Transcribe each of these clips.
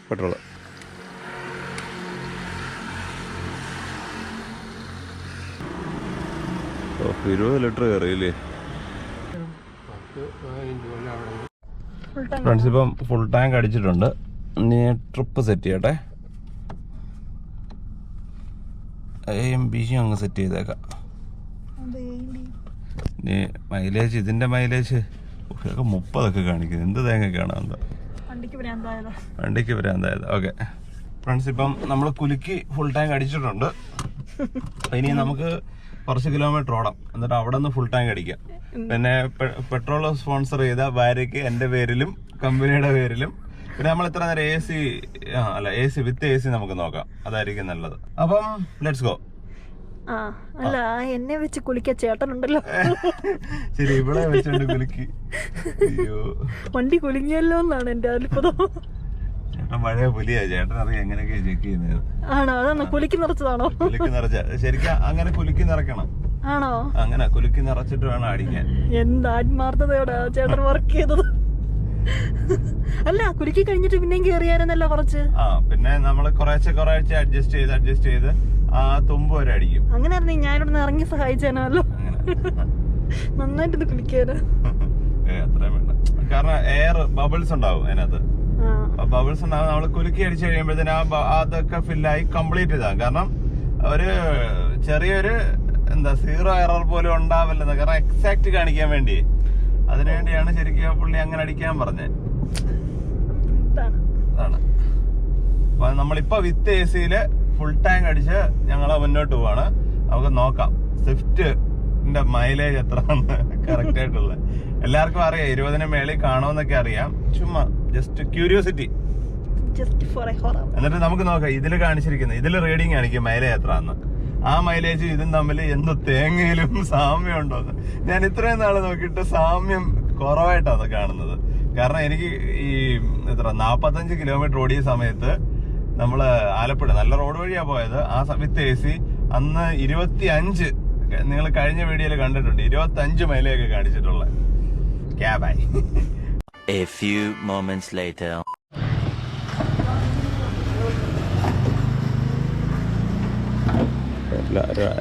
Petrol. ഓ 20 litre കയറിയില്ലേ friends. ഇപ്പം full tank അടിച്ചിട്ടുണ്ട്. ഇനി ട്രിപ്പ് സെറ്റ് ചെയ്യട്ടെ. എയും ബിയും അങ്ങ് സെറ്റ് ചെയ്തേക്കാം. ഇനി മൈലേജ്, ഇതിന്റെ മൈലേജ് 30 കാണിക്കുന്നത്. എന്ത് തേങ്ങയൊക്കെയാണ് എന്താ വണ്ടിക്ക് ഭ്രാന്തായത്. ഓക്കെ ഫ്രണ്ട്സ്, ഇപ്പം നമ്മൾ കുലുക്കി ഫുൾ ടാങ്ക് അടിച്ചിട്ടുണ്ട്. ഇനി നമുക്ക് കുറച്ച് കിലോമീറ്റർ ഓടാം, എന്നിട്ട് അവിടെ നിന്ന് ഫുൾ ടാങ്ക് അടിക്കാം. പിന്നെ പെട്രോൾ സ്പോൺസർ ചെയ്ത ഭാര്യയ്ക്ക് എൻ്റെ പേരിലും കമ്പനിയുടെ പേരിലും. പിന്നെ നമ്മൾ ഇത്ര നേരം AC വിത്ത് AC നമുക്ക് നോക്കാം, അതായിരിക്കും നല്ലത്. അപ്പം ലെറ്റ്സ് ഗോ. അല്ല, എന്നെ വെച്ച് കുളിക്ക ചേട്ടനുണ്ടല്ലോ. ശരി, ഇവിടെ വെച്ചോണ്ട് കുലുക്കി. അയ്യോ, വണ്ടി കുലുങ്ങിയല്ലോ എന്നാണ് എന്റെ അത്ഭുതം. ചേട്ടൻ പഴയ പുലിയാ, ചേട്ടൻ അറിയാം എങ്ങനെയൊക്കെയാ ചെക്ക് ചെയ്യുന്നത്. ആണോ? അതാണോ കുലുക്കി നിറച്ചതാണോ? കുലുക്കി നിറച്ച ശരിക്കും അങ്ങനെ കുലുക്കി നിറയ്ക്കണം. ആണോ? അങ്ങനെ കുലുക്കി നിറച്ചിട്ട് വേണം അടിക്കാൻ. എന്ത് ആത്മാർത്ഥതയോടാ ചേട്ടൻ വർക്ക് ചെയ്തത്. അല്ല, കുലുക്കി കഴിഞ്ഞിട്ട് പിന്നെയും കേറിയായിരുന്നല്ലോ കുറച്ച്. പിന്നെ നമ്മള് കുറേശ്ശെ അഡ്ജസ്റ്റ് ചെയ്ത് ആ തുമ്പ് വരെ അടിക്കും. അങ്ങനെയായിരുന്നു ഞാനിവിടെ ഇറങ്ങി സഹായിച്ചേനല്ലോ. നന്നായിട്ട് കുലിക്കാന് അത്രയും വേണ്ട. കാരണം എയർ ബബിൾസ് ഉണ്ടാവും അതിനകത്ത്. ബബിൾസ് ഉണ്ടാവും. നമ്മൾ കുലുക്കി അടിച്ചു കഴിയുമ്പോഴത്തേന് അതൊക്കെ ഫില്ലായി കംപ്ലീറ്റ് ചെയ്താൽ. കാരണം ഒരു ചെറിയൊരു സീറോ എറർ പോലും ഉണ്ടാവില്ലെന്ന്. കാരണം എക്സാക്ട് കാണിക്കാൻ വേണ്ടി, അതിനുവേണ്ടിയാണ് ശരിക്കും പുള്ളി അങ്ങനെ അടിക്കാൻ പറഞ്ഞത്. അതാണ്. അപ്പൊ നമ്മളിപ്പോ വിത്ത് AC-യില് ഫുൾ ടാങ്ക് അടിച്ച് ഞങ്ങള് മുന്നോട്ട് പോവാണ്. നമുക്ക് നോക്കാം സ്വിഫ്റ്റിന്റെ മൈലേജ് എത്രയാണെന്ന് കറക്റ്റ് ആയിട്ടുള്ളത്. എല്ലാവർക്കും അറിയാം 20-ന് മേളിൽ കാണുമെന്നൊക്കെ അറിയാം. ചുമ്മാ ജസ്റ്റ് ക്യൂരിയോസിറ്റി. എന്നിട്ട് നമുക്ക് നോക്കാം ഇതില് കാണിച്ചിരിക്കുന്നത്, ഇതില് റീഡിങ് കാണിക്കും മൈലേജ് എത്രയാന്ന്. ആ മൈലേജ് ഇതും തമ്മിൽ എന്ത് തേങ്ങയിലും സാമ്യം ഉണ്ടോന്ന്. ഞാൻ ഇത്രയും നാള് നോക്കിയിട്ട് സാമ്യം കുറവായിട്ടാണ് കാണുന്നത്. കാരണം എനിക്ക് ഈ 45 കിലോമീറ്റർ ഓടിയ സമയത്ത് നമ്മള് ആലപ്പുഴ നല്ല റോഡ് വഴിയാ പോയത്. ആ വിത്ത് AC അന്ന് 25, നിങ്ങൾ കഴിഞ്ഞ വീഡിയോയിൽ കണ്ടിട്ടുണ്ട്, 25 മൈലൊക്കെ കാണിച്ചിട്ടുള്ള ക്യാബായി. A few moments later.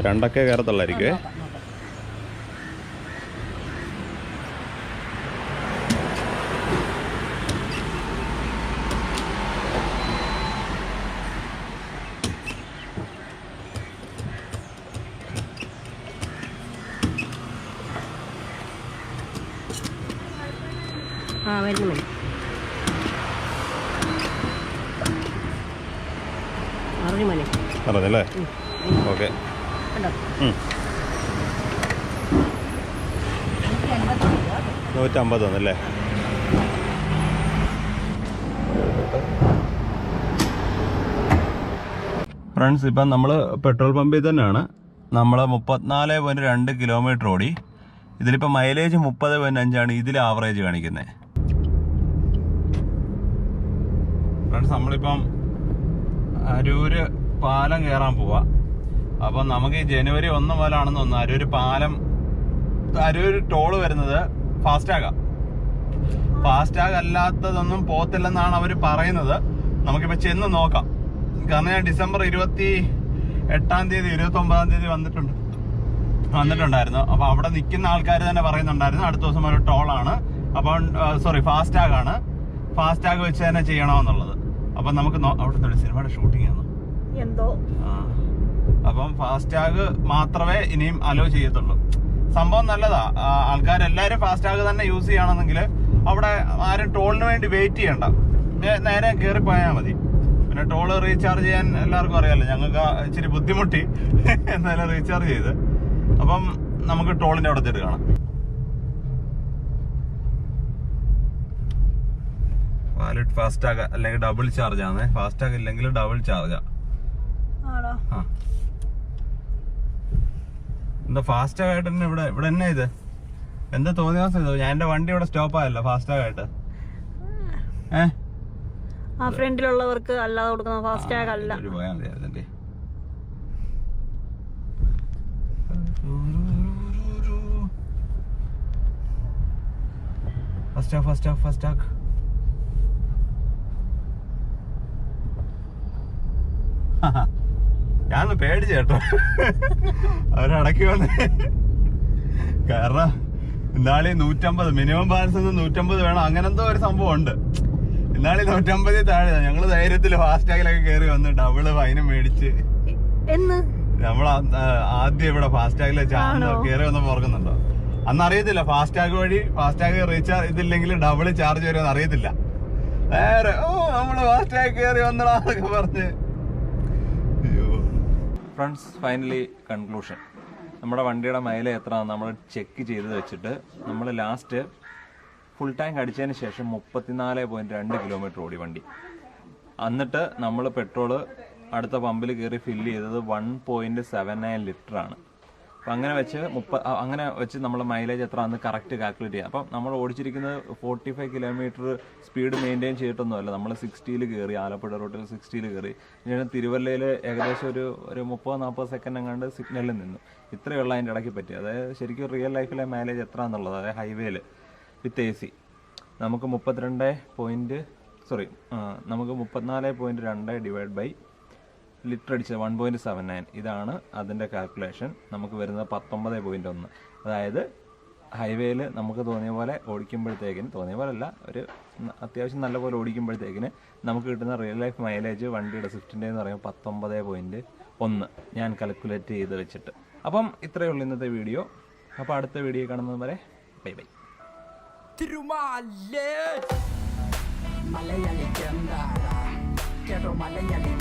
രണ്ടൊക്കെ കയറത്തുള്ളായിരിക്കുവേ. പറഞ്ഞല്ലേ? ഓക്കെ. 150 തന്നല്ലേ? ഫ്രണ്ട്സ്, ഇപ്പം നമ്മൾ പെട്രോൾ പമ്പിൽ തന്നെയാണ്. നമ്മൾ 34.2 കിലോമീറ്റർ ഓടി. ഇതിലിപ്പോൾ മൈലേജ് 30.5 ഇതിൽ ആവറേജ് കാണിക്കുന്നത്. ഫ്രണ്ട്സ്, നമ്മളിപ്പം അരൂര് പാലം കയറാൻ പോവാ. അപ്പം നമുക്ക് ഈ ജനുവരി 1 മുതലാണെന്ന് തോന്നുന്നു അരൂര് ടോള് വരുന്നത് ഫാസ്റ്റാഗ് അല്ലാത്തതൊന്നും പോത്തില്ലെന്നാണ് അവർ പറയുന്നത്. നമുക്കിപ്പോൾ ചെന്ന് നോക്കാം. കാരണം ഞാൻ ഡിസംബർ 28-ാം തീയതി 29-ാം തീയതി വന്നിട്ടുണ്ടായിരുന്നു. അപ്പോൾ അവിടെ നിൽക്കുന്ന ആൾക്കാർ തന്നെ പറയുന്നുണ്ടായിരുന്നു അടുത്ത ദിവസം ഒരു ടോളാണ്, അപ്പം ഫാസ്റ്റാഗ് ആണ്, ഫാസ്റ്റാഗ് വെച്ച് തന്നെ ചെയ്യണമെന്നുള്ളത്. അപ്പം നമുക്ക് അവിടുത്തെ സിനിമയുടെ ഷൂട്ടിംഗ് ആണ് എന്തോ. അപ്പം ഫാസ്റ്റാഗ് മാത്രമേ ഇനിയും അലോ ചെയ്യത്തുള്ളൂ. സംഭവം നല്ലതാ. ആൾക്കാരെല്ലാരും ഫാസ്റ്റാഗ് തന്നെ യൂസ് ചെയ്യണമെന്നെങ്കിൽ അവിടെ ആരും ടോളിന് വേണ്ടി വെയിറ്റ് ചെയ്യണ്ട, നേരെ കയറി പോയാൽ മതി. പിന്നെ ടോള് റീചാർജ് ചെയ്യാൻ എല്ലാവർക്കും അറിയാമല്ലോ. ഞങ്ങൾക്ക് ഇച്ചിരി ബുദ്ധിമുട്ടി എന്നാലും റീചാർജ് ചെയ്ത്. അപ്പം നമുക്ക് ടോളിന്റെ അവിടെ ചെന്ന് കാണാം. വാലറ്റ് ഫാസ്റ്റാഗ് അല്ലെങ്കിൽ ഡബിൾ ചാർജ് ആണ്. ഫാസ്റ്റാഗ് ഇല്ലെങ്കിൽ ഡബിൾ ചാർജാ. എന്താ ഫാസ്റ്റാഗ് ആയിട്ട് തന്നെ ഇവിടെ തന്നെ ഇത് എന്താ തോന്നിയ ദിവസം ഇത് ഞാൻ എന്റെ വണ്ടി ഇവിടെ സ്റ്റോപ്പ് ആയല്ലോ ഫാസ്റ്റാഗ് ആയിട്ട്. ആ ഫ്രണ്ടിലുള്ളവർക്ക് അല്ലാതെ കൊടുക്കുന്ന ഫാസ്റ്റാഗ് അല്ല. പോയാൽ മതിയായിരുന്നല്ലേ. ഫാസ്റ്റാഗ് ഞാനൊന്ന് പേടിച്ചു കേട്ടോ അവരടക്കി വന്ന്. കാരണം ഇന്നാളി 150 മിനിമം ബാലൻസ് 150 വേണം, അങ്ങനെന്തോ ഒരു സംഭവം ഉണ്ട്. ഇന്നാളി 150 താഴെ ഞങ്ങള് ധൈര്യത്തില് ഫാസ്ടാഗിലൊക്കെ കയറി വന്ന് ഡബിള് ഫൈനും മേടിച്ച്. നമ്മൾ ആദ്യം ഇവിടെ ഫാസ്ടാഗില് കയറി വന്നപ്പോ ഓർക്കുന്നുണ്ടോ? അന്ന് അറിയത്തില്ല ഫാസ്ടാഗ് വഴി ഫാസ്ടാഗ് റീചാർജ് ഇതില്ലെങ്കിൽ ഡബിള് ചാർജ് വരുമെന്ന് അറിയത്തില്ല. നേരെ നമ്മള് ഫാസ്ടാഗ് കയറി വന്നടാന്നൊക്കെ പറഞ്ഞ്. Friends, finally conclusion. നമ്മുടെ വണ്ടിയുടെ മൈലേജ് എത്ര നമ്മൾ ചെക്ക് ചെയ്ത് വെച്ചിട്ട് നമ്മൾ ലാസ്റ്റ് ഫുൾ ടാങ്ക് അടിച്ചതിന് ശേഷം 34.2 കിലോമീറ്റർ ഓടി വണ്ടി. എന്നിട്ട് നമ്മൾ പെട്രോള് അടുത്ത പമ്പിൽ കയറി ഫില്ല് ചെയ്തത് 1.79 ലിറ്ററാണ്. അപ്പം അങ്ങനെ വെച്ച് നമ്മൾ മൈലേജ് എത്ര അന്ന് കറക്റ്റ് കാൽക്കുലേറ്റ് ചെയ്യാം. അപ്പം നമ്മൾ ഓടിച്ചിരിക്കുന്നത് 45 കിലോമീറ്റർ സ്പീഡ് മെയിൻറ്റെയിൻ ചെയ്തിട്ടൊന്നുമല്ല. നമ്മൾ 60-ൽ കയറി, ആലപ്പുഴ റൂട്ടിൽ 60-ൽ കയറി. ഞാൻ തിരുവല്ലയിൽ ഏകദേശം ഒരു 30-40 സെക്കൻഡ് എങ്ങാണ്ട് സിഗ്നലിൽ നിന്നു. ഇത്രയുള്ള അതിൻ്റെ ഇടയ്ക്ക് പറ്റി. അതായത് ശരിക്കും റിയൽ ലൈഫിലെ മൈലേജ് എത്ര എന്നുള്ളത്, അതായത് ഹൈവേയിൽ വിത്ത് AC നമുക്ക് 34.2 ഡിവൈഡ് ബൈ ലിറ്റർ അടിച്ചത് 1.79. ഇതാണ് അതിൻ്റെ കാൽക്കുലേഷൻ. നമുക്ക് വരുന്നത് 19.1. അതായത് ഹൈവേയിൽ നമുക്ക് തോന്നിയ പോലെ ഓടിക്കുമ്പോഴത്തേക്കിന്, തോന്നിയ പോലെ അല്ല, ഒരു അത്യാവശ്യം നല്ല പോലെ ഓടിക്കുമ്പോഴത്തേക്കിന് നമുക്ക് കിട്ടുന്ന റിയൽ ലൈഫ് മൈലേജ് വണ്ടിയുടെ സ്വിഫ്റ്റിൻ്റെ എന്ന് പറയുമ്പോൾ 19.1 ഞാൻ കാൽക്കുലേറ്റ് ചെയ്ത് വെച്ചിട്ട്. അപ്പം ഇത്രയേ ഉള്ളൂ ഇന്നത്തെ വീഡിയോ. അപ്പോൾ അടുത്ത വീഡിയോ കാണുന്നത് വരെ ബൈ ബൈ. മലയാളി ചെന്താട കേട്ടോ, മലയാളി